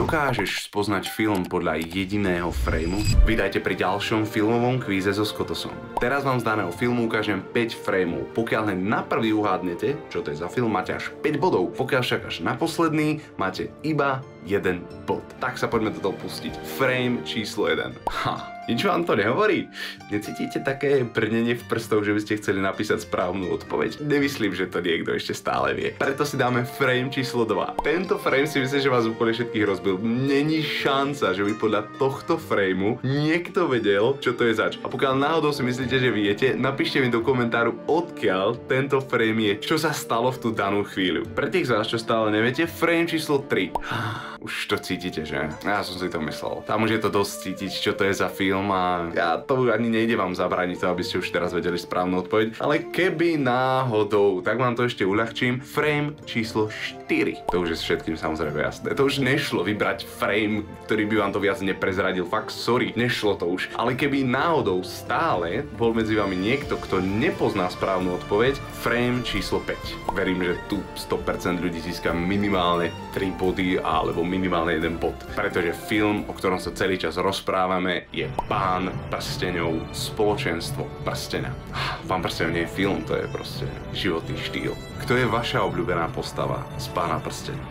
Dokážeš spoznať film podľa jediného frameu? Vítajte pri ďalšom filmovom kvíze so Skotosom. Teraz vám z daného filmu ukážem 5 frameov. Pokiaľ hneď na prvý uhádnete, čo to je za film, máte až 5 bodov. Pokiaľ však až na posledný, máte iba 1 bod. Tak sa poďme do toho pustiť. Frame číslo 1. Nič vám to nehovorí? Necítite také brnenie v prstoch, že by ste chceli napísať správnu odpoveď? Nemyslím, že to niekto ešte stále vie. Preto si dáme frame číslo 2. Tento frame si myslím, že vás úplne všetkých rozbil. Není šanca, že by podľa tohto frameu niekto vedel, čo to je zač. A pokiaľ náhodou si myslíte, že viete, napíšte mi do komentáru, odkiaľ tento frame je, čo sa stalo v tú danú chvíľu. Pre tých z vás, čo stále neviete, frame číslo 3. Už to cítite, že? Ja som si to myslel. Tam už je to dosť cítiť, čo to je za film a ja to ani nejde vám zabrániť to, aby ste už teraz vedeli správnu odpoveď. Ale keby náhodou, tak vám to ešte uľahčím. Frame číslo 4. To už je s všetkým samozrejme jasné. To už nešlo vybrať frame, ktorý by vám to viac neprezradil. Fakt sorry, nešlo to už. Ale keby náhodou stále bol medzi vami niekto, kto nepozná správnu odpoveď, frame číslo 5. Verím, že tu 100% ľudí získa minimálne 3 body alebo minimálne 1 bod. Pretože film, o ktorom sa celý čas rozprávame, je Pán prsteňov, spoločenstvo prsteňa. Pán prsteňov nie je film, to je proste životný štýl. Kto je vaša obľúbená postava z Pána prsteňov?